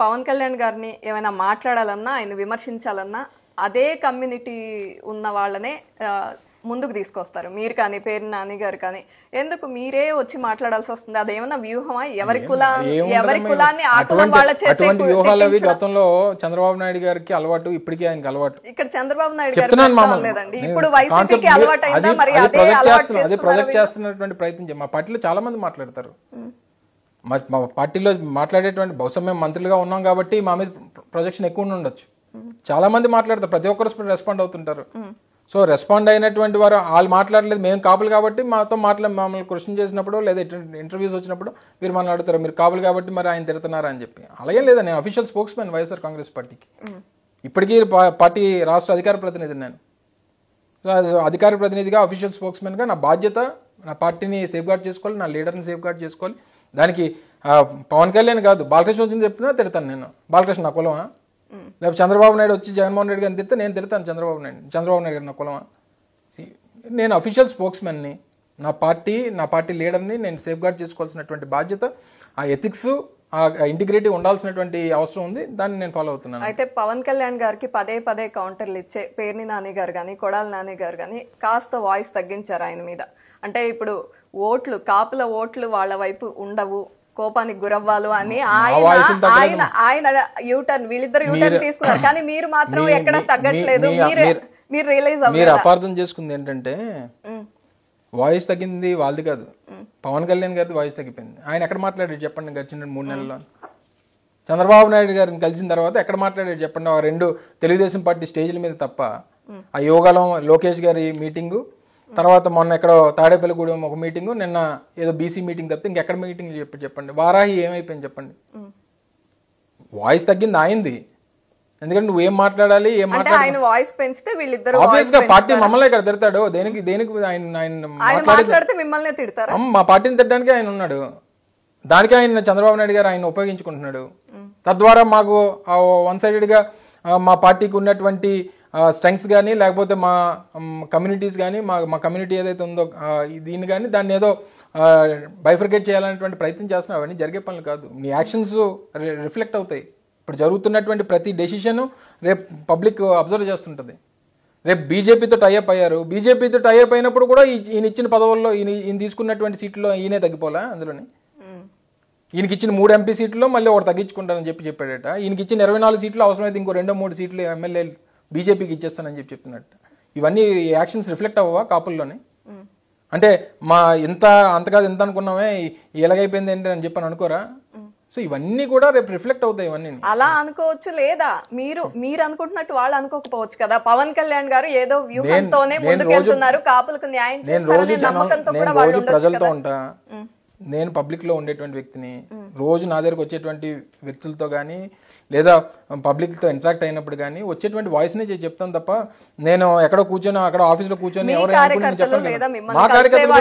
పవన్ కళ్యాణ్ గారిని ఏమైనా మాట్లాడాలన్నా ఆయన విమర్శించాలన్నా అదే కమ్యూనిటీ ఉన్న వాళ్ళనే ముందుకు తీసుకొస్తారు. మీరు కానీ పేరు నాని గారు కానీ ఎందుకు మీరే వచ్చి మాట్లాడాల్సి వస్తుంది? అదేమన్నా వ్యూహమా? ఎవరి కులాన్ని ఆ కులం వాళ్ళ అటువంటి వ్యూహాలు అవి గతంలో చంద్రబాబు నాయుడు గారికి అలవాటు, ఇప్పటికీ ఆయనకి అలవాటు. ఇక్కడ చంద్రబాబు నాయుడు గారు లేదండి, ఇప్పుడు వైసీపీకి అలవాటు అయిందా? మరి అదే ప్రొజెక్ట్ చేస్తున్నటువంటి ప్రయత్నం. మా పార్టీలో చాలా మంది మాట్లాడతారు. మా పార్టీలో మాట్లాడేటువంటి బహుశా మేము మంత్రులుగా ఉన్నాం కాబట్టి మా మీద ప్రొజెక్షన్ ఎక్కువ ఉండొచ్చు. చాలా మంది మాట్లాడతారు, ప్రతి ఒక్కరు రెస్పాండ్ అవుతుంటారు. సో రెస్పాండ్ అయినటువంటి వారు వాళ్ళు మాట్లాడలేదు, మేము కాపులు కాబట్టి మాతో మమ్మల్ని క్వశ్చన్ చేసినప్పుడు లేదా ఇంటర్వ్యూస్ వచ్చినప్పుడు మీరు మనం అడుగుతారు, మీరు కాపులు కాబట్టి మరి ఆయన తిడుతున్నారా అని చెప్పి. అలాగే లేదా, నేను official spokes man YSR Congress పార్టీకి. ఇప్పటికీ పార్టీ రాష్ట్ర అధికార ప్రతినిధి నేను. సో అధికార ప్రతినిధిగా అఫీషియల్ స్పోక్స్ మ్యాన్గా నా బాధ్యత నా పార్టీని సేఫ్ గార్డ్ చేసుకోవాలి, నా లీడర్ని సేఫ్ గార్డ్ చేసుకోవాలి. దానికి పవన్ కళ్యాణ్ కాదు, బాలకృష్ణ వచ్చింది చెప్తున్నా తిడతాను నేను. బాలకృష్ణ నా కులమా? లేకపోతే చంద్రబాబు నాయుడు వచ్చి జగన్మోహన్ రెడ్డి గారిని తిడితే నేను తిడతాను చంద్రబాబు నాయుడు గారు నా కులమా? నేను అఫీషియల్ స్పోక్స్ మ్యాన్ని, నా పార్టీ లీడర్ని నేను సేఫ్ గార్డ్ చేసుకోవాల్సినటువంటి బాధ్యత, ఆ ఎథిక్స్, ఆ ఇంటిగ్రిటీ ఉండాల్సినటువంటి అవసరం ఉంది. దాన్ని నేను ఫాలో అవుతున్నాను. అయితే పవన్ కళ్యాణ్ గారికి పదే కౌంటర్లు ఇచ్చే పేర్ని నాని గారు కానీ కొడాలి నాని గారు కానీ కాస్త వాయిస్ తగ్గించారు ఆయన మీద. అంటే ఇప్పుడు ఓట్లు, కాపుల ఓట్లు వాళ్ళ వైపు ఉండవు, కోపానికి గురవ్వాలి అని ఆయన యూటర్న్, వీళ్ళిద్దరు యూటర్న్ తీసుకున్నారు. కానీ మీరు మాత్రం ఎక్కడ తగ్గట్లేదు. మీరు రియలైజ్ మీరు అపార్థం చేసుకుంది ఏంటంటే వాయిస్ తగ్గింది వాళ్ళది కాదు, పవన్ కళ్యాణ్ గారిది వాయిస్ తగ్గిపోయింది. ఆయన ఎక్కడ మాట్లాడాడు చెప్పండి గడిచిన 3 నెలల్లో? చంద్రబాబు నాయుడు గారిని కలిసిన తర్వాత ఎక్కడ మాట్లాడాడు చెప్పండి? 2 తెలుగుదేశం పార్టీ స్టేజ్ల మీద తప్ప. ఆ యోగాలం లోకేష్ గారి మీటింగు, తర్వాత మొన్న ఎక్కడో తాడేపల్లిగూడెం ఒక మీటింగు, నిన్న ఏదో బీసీ మీటింగ్ తప్పితే ఇంకెక్కడ మీటింగ్ చెప్పండి. వారాహి ఏమైపోయింది చెప్పండి? వాయిస్ తగ్గింది ఆయనది. ఎందుకంటే నువ్వేం మాట్లాడాలి, ఏం మాట్లాడాలి, వాయిస్ పెంచితే వీళ్ళిద్దరు ఆబ్వియస్ గా పార్టీ మమ్మల్ని ఇక్కడ తిడతాడు. దేనికి ఆయన మాట్లాడితే మిమ్మల్ని తిడతారు. మా పార్టీని తిట్టడానికి ఆయన ఉన్నాడు. దానికి ఆయన చంద్రబాబు నాయుడు గారు ఆయన ఉపయోగించుకుంటున్నాడు. తద్వారా మాకు వన్ సైడెడ్ గా మా పార్టీకి ఉన్నటువంటి స్ట్రెంగ్స్ కానీ లేకపోతే మా కమ్యూనిటీస్ కానీ మా కమ్యూనిటీ ఏదైతే ఉందో దీన్ని కానీ దాన్ని ఏదో బైఫర్కేట్ చేయాలనేటువంటి ప్రయత్నం చేస్తున్నావు. అవన్నీ జరిగే పనులు కాదు. నీ యాక్షన్స్ రిఫ్లెక్ట్ అవుతాయి. ఇప్పుడు జరుగుతున్నటువంటి ప్రతి డెసిషన్ రేపు పబ్లిక్ అబ్జర్వ్ చేస్తుంటుంది. రేపు బీజేపీతో టైఅప్ అయ్యారు, బీజేపీతో టైఅప్ అయినప్పుడు కూడా ఈయన ఇచ్చిన పదవుల్లో ఈయన తీసుకున్నటువంటి సీట్లో ఈయనే తగ్గిపోలే. అందులోని ఈయనకి ఇచ్చిన 3 ఎంపీ సీట్లో మళ్ళీ ఒకటి తగ్గించుకుంటానని చెప్పాడట. ఈయనకి ఇచ్చిన 24 సీట్లు అవసరమైతే ఇంకో 2-3 సీట్లు ఎమ్మెల్యేలు బీజేపీకి ఇచ్చేస్తానని చెప్పినట్టు. ఇవన్నీ యాక్షన్స్ రిఫ్లెక్ట్ అవ్వవా కాపుల్లోనే? అంటే మా అంతకాదు ఎంత అనుకున్నామే ఎలాగైపోయింది ఏంటి అని చెప్పని అనుకోరా? సో ఇవన్నీ కూడా రేపు రిఫ్లెక్ట్ అవుతాయి. ఇవన్నీ అలా అనుకోవచ్చు, లేదా మీరు అనుకుంటున్నట్టు వాళ్ళు అనుకోకపోవచ్చు కదా. పవన్ కళ్యాణ్ గారు ఏదో వ్యూహంతోనే ముందుకెళ్తున్నారు, కాపులకు న్యాయం చేస్తారనే నమ్మకంతో కూడా వాళ్ళు ఉండొచ్చు కదా. ప్రజలతో ఉంటా, నేను పబ్లిక్ లో ఉండేటువంటి వ్యక్తిని, రోజు నా దగ్గరకు వచ్చేటువంటి వ్యక్తులతో కానీ లేదా పబ్లిక్ తో ఇంటరాక్ట్ అయినప్పుడు కానీ వచ్చేటువంటి వాయిస్ నే చెప్తాను తప్ప నేను ఎక్కడో కూర్చొని అక్కడ ఆఫీస్ లో కూర్చొని ఎవరైనా చెప్పండి. మా కార్యకర్తలు